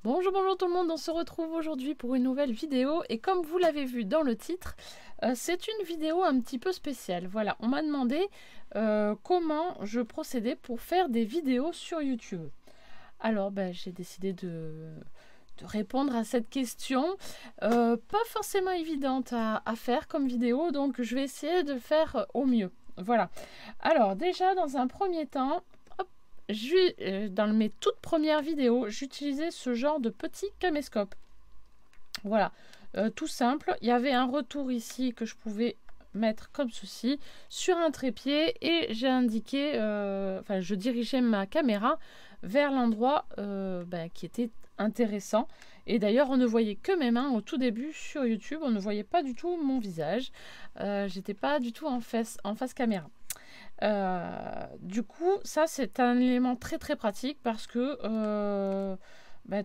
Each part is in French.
Bonjour, bonjour tout le monde, on se retrouve aujourd'hui pour une nouvelle vidéo et comme vous l'avez vu dans le titre, c'est une vidéo un petit peu spéciale. Voilà, on m'a demandé comment je procédais pour faire des vidéos sur YouTube. Alors, j'ai décidé de répondre à cette question, pas forcément évidente à faire comme vidéo, donc je vais essayer de faire au mieux. Voilà, alors déjà dans un premier temps, dans mes toutes premières vidéos, j'utilisais ce genre de petit caméscope. Voilà, tout simple. Il y avait un retour ici que je pouvais mettre comme ceci sur un trépied et j'ai indiqué, je dirigeais ma caméra vers l'endroit qui était intéressant. Et d'ailleurs, on ne voyait que mes mains au tout début sur YouTube. On ne voyait pas du tout mon visage. J'étais pas du tout en face caméra. Du coup, ça c'est un élément très très pratique parce que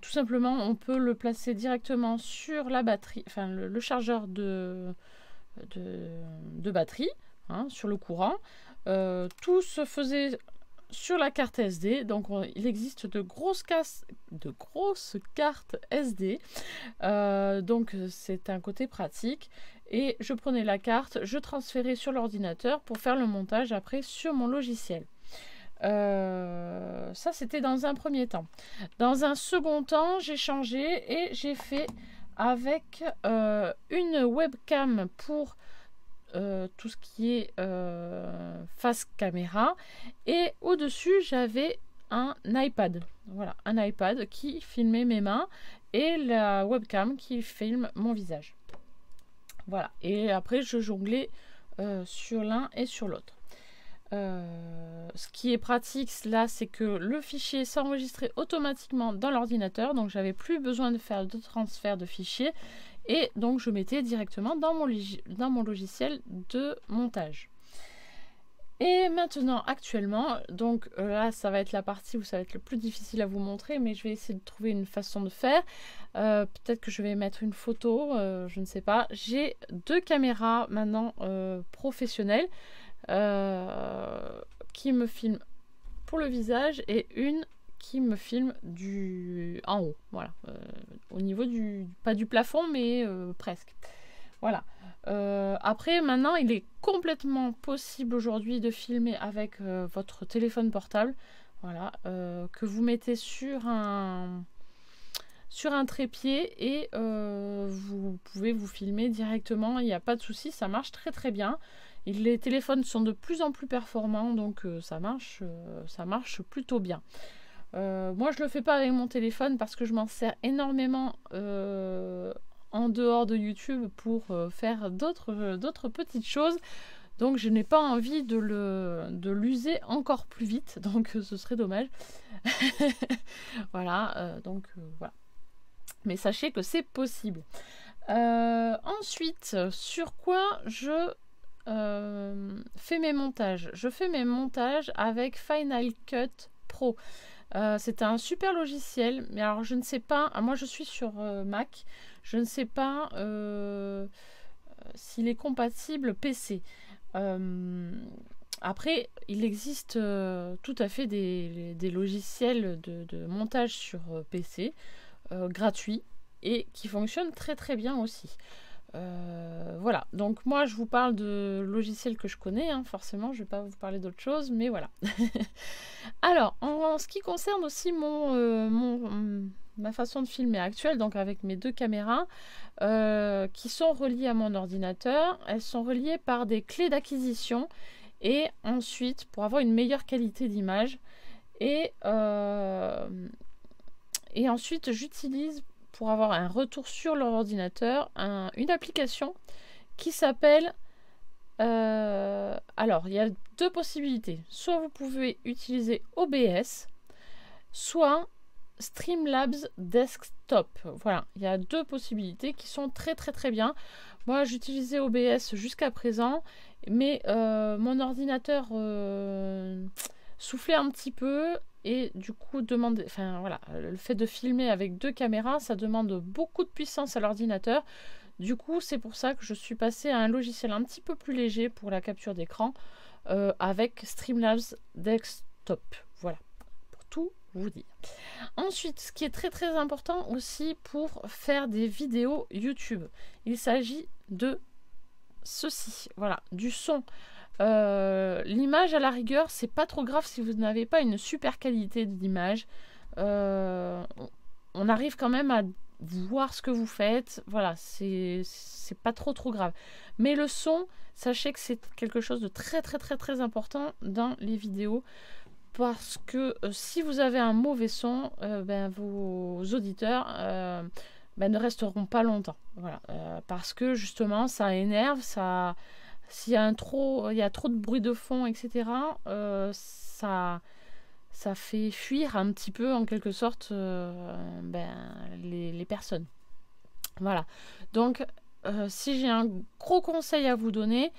tout simplement on peut le placer directement sur la batterie, enfin le chargeur de batterie, hein, sur le courant. Tout se faisait sur la carte SD, donc il existe de grosses cartes SD, donc c'est un côté pratique. Et je prenais la carte, je transférais sur l'ordinateur pour faire le montage après sur mon logiciel. Ça c'était dans un premier temps. Dans un second temps, j'ai changé et j'ai fait avec une webcam pour tout ce qui est face caméra, et au-dessus j'avais un iPad. Voilà, un iPad qui filmait mes mains et la webcam qui filme mon visage. Voilà, et après je jonglais sur l'un et sur l'autre. Ce qui est pratique là, c'est que le fichier s'enregistrait automatiquement dans l'ordinateur, donc j'avais plus besoin de faire de transfert de fichiers, et donc je mettais directement dans mon logiciel de montage. Et maintenant, actuellement, donc là, ça va être la partie où ça va être le plus difficile à vous montrer, mais je vais essayer de trouver une façon de faire. Peut-être que je vais mettre une photo, je ne sais pas. J'ai deux caméras maintenant professionnelles qui me filment pour le visage et une qui me filme en haut. Voilà, au niveau pas du plafond, mais presque. Voilà. Après, maintenant, il est complètement possible aujourd'hui de filmer avec votre téléphone portable. Voilà, que vous mettez sur un trépied et vous pouvez vous filmer directement. Il n'y a pas de souci, ça marche très très bien. Et les téléphones sont de plus en plus performants, donc ça marche plutôt bien. Moi, je le fais pas avec mon téléphone parce que je m'en sers énormément en dehors de YouTube pour faire d'autres petites choses. Donc je n'ai pas envie de l'user encore plus vite, donc ce serait dommage. Voilà, voilà. Mais sachez que c'est possible. Ensuite, sur quoi je fais mes montages? Je fais mes montages avec Final Cut Pro. C'est un super logiciel, mais alors je ne sais pas, moi je suis sur Mac, je ne sais pas s'il est compatible PC. Après, il existe tout à fait des logiciels de montage sur PC gratuits et qui fonctionnent très très bien aussi. Voilà, donc moi je vous parle de logiciels que je connais, hein, forcément je ne vais pas vous parler d'autre chose, mais voilà. Alors, en ce qui concerne aussi ma façon de filmer actuelle, donc avec mes deux caméras qui sont reliées à mon ordinateur, elles sont reliées par des clés d'acquisition et ensuite pour avoir une meilleure qualité d'image et ensuite j'utilise pour avoir un retour sur l'ordinateur une application qui s'appelle alors il y a deux possibilités, soit vous pouvez utiliser OBS, soit Streamlabs Desktop. Voilà, il y a deux possibilités qui sont très très très bien. Moi j'utilisais OBS jusqu'à présent, mais mon ordinateur soufflait un petit peu et du coup voilà, le fait de filmer avec deux caméras, ça demande beaucoup de puissance à l'ordinateur. Du coup, c'est pour ça que je suis passée à un logiciel un petit peu plus léger pour la capture d'écran avec Streamlabs Desktop. Voilà, pour tout vous dire. Ensuite, ce qui est très très important aussi pour faire des vidéos YouTube, il s'agit de ceci, voilà, du son. L'image à la rigueur, c'est pas trop grave si vous n'avez pas une super qualité d'image. On arrive quand même à voir ce que vous faites. Voilà, c'est pas trop grave. Mais le son, sachez que c'est quelque chose de très très important dans les vidéos. Parce que si vous avez un mauvais son, vos auditeurs ne resteront pas longtemps. Voilà, parce que justement, ça énerve, ça... S'il y a trop de bruit de fond, etc., ça fait fuir un petit peu, en quelque sorte, les personnes. Voilà. Donc, si j'ai un gros conseil à vous donner,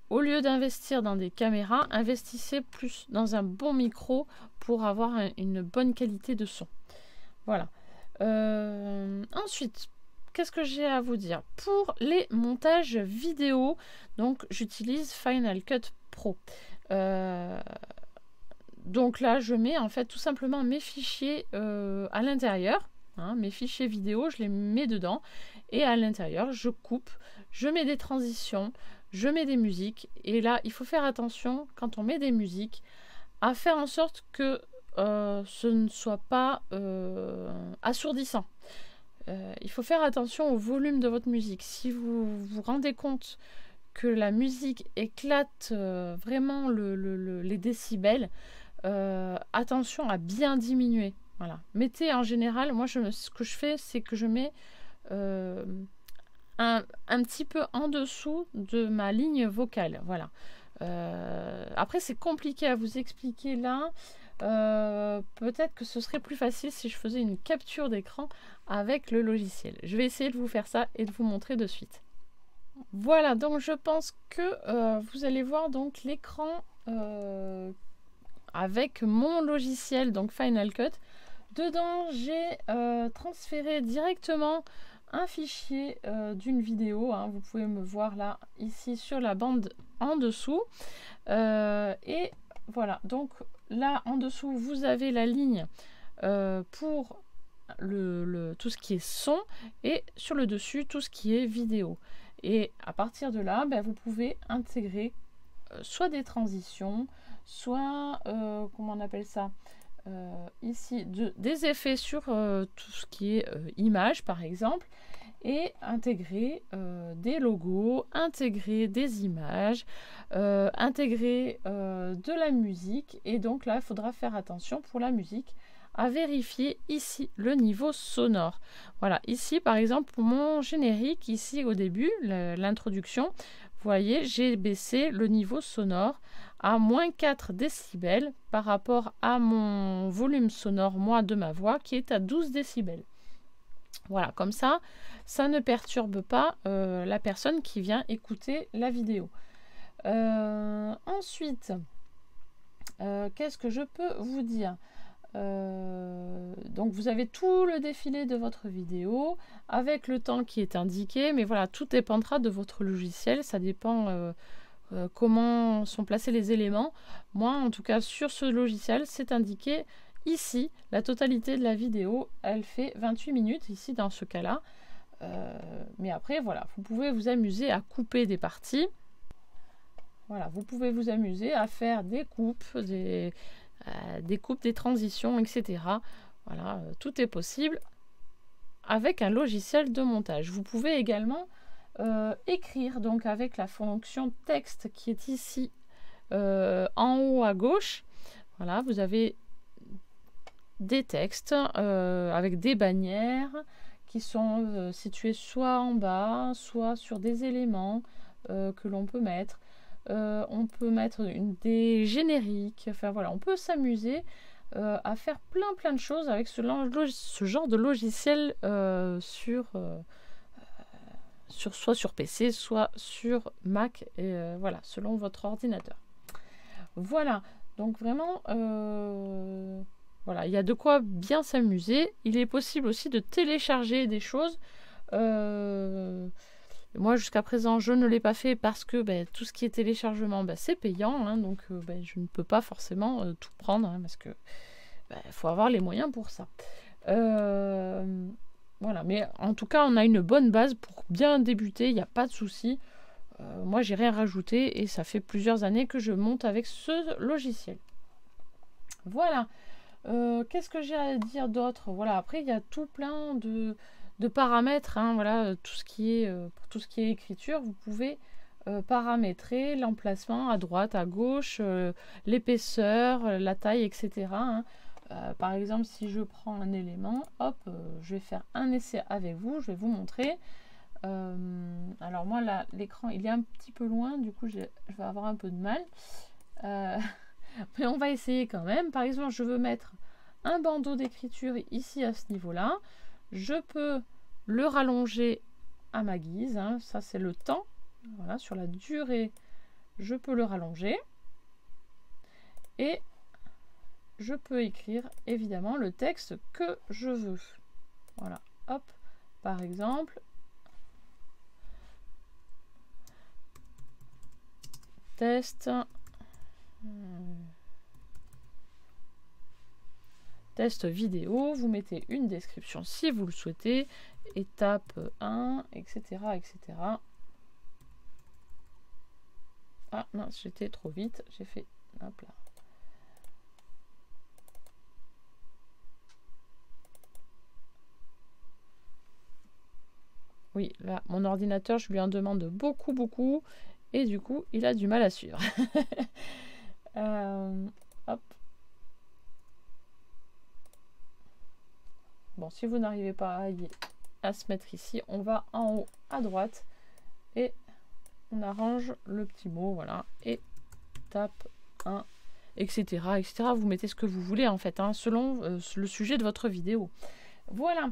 au lieu d'investir dans des caméras, investissez plus dans un bon micro pour avoir une bonne qualité de son. Voilà. Ensuite, qu'est-ce que j'ai à vous dire? Pour les montages vidéo, donc j'utilise Final Cut Pro. Donc là, je mets en fait tout simplement mes fichiers à l'intérieur. Hein, mes fichiers vidéo, je les mets dedans. Et à l'intérieur, je coupe, je mets des transitions, je mets des musiques. Et là, il faut faire attention, quand on met des musiques, à faire en sorte que ce ne soit pas assourdissant. Il faut faire attention au volume de votre musique. Si vous vous rendez compte que la musique éclate vraiment les décibels, attention à bien diminuer. Voilà. Mettez en général, moi ce que je fais, c'est que je mets un petit peu en dessous de ma ligne vocale. Voilà. Après, c'est compliqué à vous expliquer là. Peut-être que ce serait plus facile si je faisais une capture d'écran avec le logiciel. Je vais essayer de vous faire ça et de vous montrer de suite. Voilà, donc je pense que vous allez voir donc l'écran avec mon logiciel, donc Final Cut. Dedans, j'ai transféré directement un fichier d'une vidéo. Hein. Vous pouvez me voir là, ici sur la bande en dessous. Et voilà, donc là en dessous, vous avez la ligne pour tout ce qui est son et sur le dessus, tout ce qui est vidéo. Et à partir de là, vous pouvez intégrer soit des transitions, soit, comment on appelle ça, ici, des effets sur tout ce qui est image, par exemple, et intégrer des logos, intégrer des images, intégrer de la musique. Et donc là, il faudra faire attention pour la musique à vérifier ici le niveau sonore. Voilà, ici par exemple pour mon générique, ici au début, l'introduction, vous voyez, j'ai baissé le niveau sonore à moins 4 décibels par rapport à mon volume sonore, moi, de ma voix, qui est à 12 décibels. Voilà, comme ça, ça ne perturbe pas la personne qui vient écouter la vidéo. Ensuite, qu'est-ce que je peux vous dire ? Donc vous avez tout le défilé de votre vidéo avec le temps qui est indiqué, mais voilà, tout dépendra de votre logiciel, ça dépend comment sont placés les éléments. Moi en tout cas sur ce logiciel c'est indiqué ici, la totalité de la vidéo elle fait 28 minutes ici dans ce cas là, mais après voilà, vous pouvez vous amuser à couper des parties. Voilà, vous pouvez vous amuser à faire des coupes, des transitions, etc. Voilà, tout est possible avec un logiciel de montage. Vous pouvez également écrire, donc avec la fonction texte qui est ici en haut à gauche. Voilà, vous avez des textes avec des bannières qui sont situées soit en bas, soit sur des éléments que l'on peut mettre. On peut mettre des génériques, enfin voilà, on peut s'amuser à faire plein de choses avec ce genre de logiciel soit sur PC, soit sur Mac, voilà, selon votre ordinateur. Voilà, donc vraiment, voilà, il y a de quoi bien s'amuser. Il est possible aussi de télécharger des choses. Moi, jusqu'à présent, je ne l'ai pas fait parce que tout ce qui est téléchargement, c'est payant. Hein, donc, je ne peux pas forcément tout prendre. Hein, parce que faut avoir les moyens pour ça. Voilà, mais en tout cas, on a une bonne base pour bien débuter, il n'y a pas de souci. Moi, j'ai rien rajouté et ça fait plusieurs années que je monte avec ce logiciel. Voilà. Qu'est-ce que j'ai à dire d'autre? Voilà, après, il y a tout plein de paramètres. Hein, voilà, pour tout ce qui est écriture, vous pouvez paramétrer l'emplacement à droite, à gauche, l'épaisseur, la taille, etc. Hein. Par exemple, si je prends un élément, hop, je vais faire un essai avec vous, je vais vous montrer. Alors moi, là, l'écran, il est un petit peu loin, du coup, je vais avoir un peu de mal. Mais on va essayer quand même. Par exemple, je veux mettre un bandeau d'écriture ici à ce niveau-là. Je peux le rallonger à ma guise. Hein. Ça, c'est le temps. Voilà, sur la durée, je peux le rallonger. Et je peux écrire, évidemment, le texte que je veux. Voilà, hop. Par exemple, test vidéo, vous mettez une description si vous le souhaitez, étape 1, etc. etc. Ah mince, j'étais trop vite, j'ai fait hop là. Oui, là, mon ordinateur, je lui en demande beaucoup, et du coup, il a du mal à suivre. Hop. Bon, si vous n'arrivez pas à se mettre ici, on va en haut à droite et on arrange le petit mot, voilà, et tape 1, etc., etc. Vous mettez ce que vous voulez, en fait, hein, selon le sujet de votre vidéo. Voilà.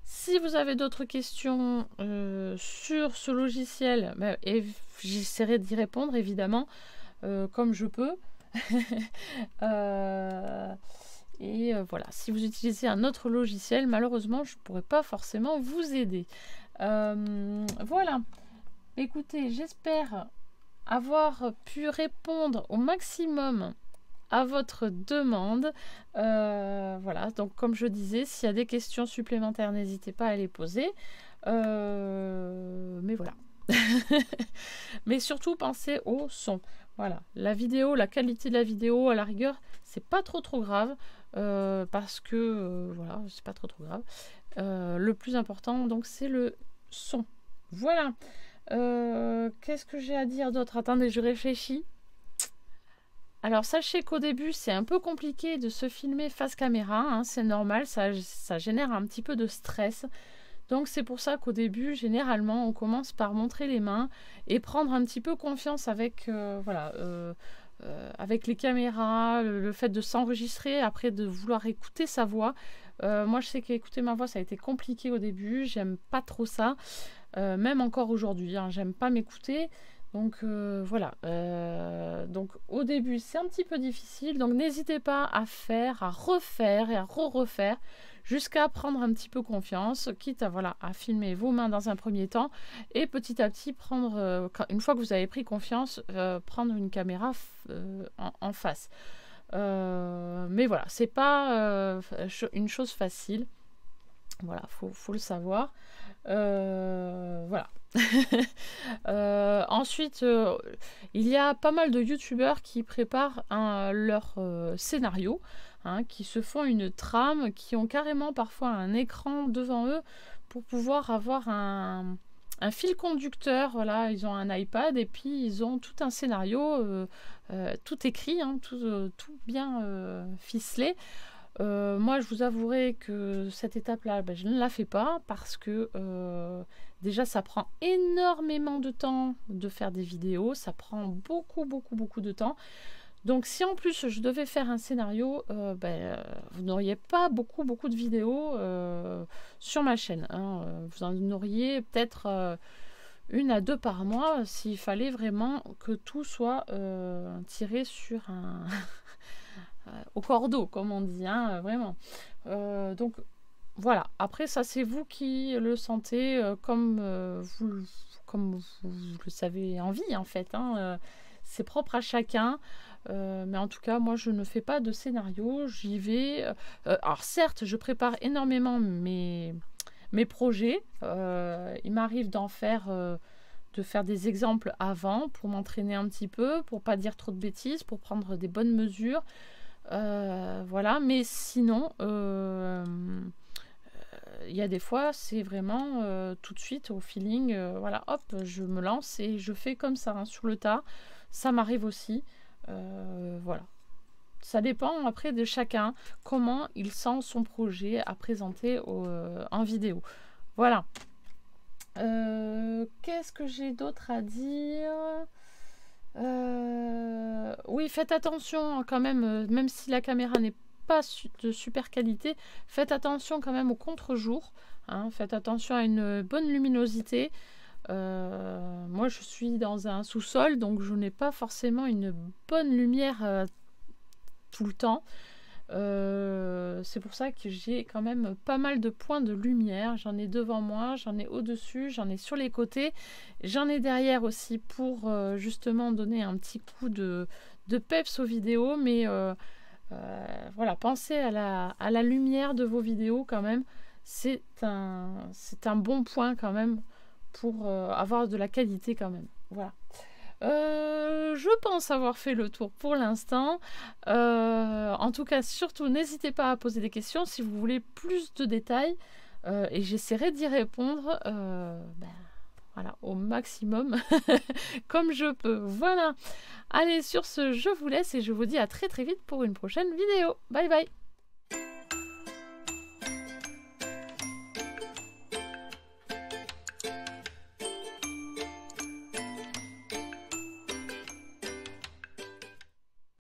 Si vous avez d'autres questions sur ce logiciel, j'essaierai d'y répondre, évidemment, comme je peux. Et voilà, si vous utilisez un autre logiciel, malheureusement, je ne pourrai pas forcément vous aider. Voilà. Écoutez, j'espère avoir pu répondre au maximum à votre demande. Voilà, donc comme je disais, s'il y a des questions supplémentaires, n'hésitez pas à les poser. Mais voilà. Mais surtout, pensez au son. Voilà, la vidéo, la qualité de la vidéo, à la rigueur, c'est pas trop grave. Parce que, voilà, c'est pas trop grave. Le plus important, donc, c'est le son. Voilà. Qu'est-ce que j'ai à dire d'autre? Attendez, je réfléchis. Alors, sachez qu'au début, c'est un peu compliqué de se filmer face caméra. Hein, c'est normal, ça génère un petit peu de stress. Donc, c'est pour ça qu'au début, généralement, on commence par montrer les mains et prendre un petit peu confiance avec, voilà, avec les caméras, le fait de s'enregistrer, après de vouloir écouter sa voix. Moi, je sais qu'écouter ma voix, ça a été compliqué au début. J'aime pas trop ça. Même encore aujourd'hui, hein, j'aime pas m'écouter. Donc voilà, donc au début c'est un petit peu difficile, donc n'hésitez pas à faire, à refaire et à refaire jusqu'à prendre un petit peu confiance, quitte à, voilà, à filmer vos mains dans un premier temps et petit à petit prendre, une fois que vous avez pris confiance, prendre une caméra en face. Mais voilà, c'est pas une chose facile, voilà, faut le savoir. Voilà. Ensuite, il y a pas mal de youtubeurs qui préparent leur scénario, hein, qui se font une trame, qui ont carrément parfois un écran devant eux pour pouvoir avoir un fil conducteur. Voilà, ils ont un iPad et puis ils ont tout un scénario, tout écrit, hein, tout bien ficelé. Moi, je vous avouerai que cette étape-là, je ne la fais pas parce que déjà, ça prend énormément de temps de faire des vidéos. Ça prend beaucoup de temps. Donc, si en plus, je devais faire un scénario, vous n'auriez pas beaucoup de vidéos sur ma chaîne. Hein. Vous en auriez peut-être 1 à 2 par mois s'il fallait vraiment que tout soit tiré sur un... au cordeau, comme on dit, hein, vraiment. Donc, voilà. Après, ça, c'est vous qui le sentez comme vous le savez en vie, en fait. Hein. C'est propre à chacun. Mais en tout cas, moi, je ne fais pas de scénario. J'y vais. Alors, certes, je prépare énormément mes projets. Il m'arrive de faire des exemples avant pour m'entraîner un petit peu, pour pas dire trop de bêtises, pour prendre des bonnes mesures. Voilà, mais sinon, il y a des fois, c'est vraiment tout de suite au feeling. Voilà, hop, je me lance et je fais comme ça, hein, sur le tas. Ça m'arrive aussi. Voilà. Ça dépend après de chacun, comment il sent son projet à présenter en vidéo. Voilà. Qu'est-ce que j'ai d'autre à dire? Oui, faites attention quand même si la caméra n'est pas de super qualité, faites attention quand même au contre-jour. Hein, faites attention à une bonne luminosité. Moi, je suis dans un sous-sol, donc je n'ai pas forcément une bonne lumière tout le temps. C'est pour ça que j'ai quand même pas mal de points de lumière. J'en ai devant moi, j'en ai au-dessus, j'en ai sur les côtés, j'en ai derrière aussi pour justement donner un petit coup de peps aux vidéos. Mais voilà, pensez à la lumière de vos vidéos quand même. C'est un bon point quand même pour avoir de la qualité quand même. Voilà. Je pense avoir fait le tour pour l'instant. En tout cas, surtout, n'hésitez pas à poser des questions si vous voulez plus de détails. Et j'essaierai d'y répondre voilà, au maximum, comme je peux. Voilà. Allez, sur ce, je vous laisse et je vous dis à très très vite pour une prochaine vidéo. Bye bye.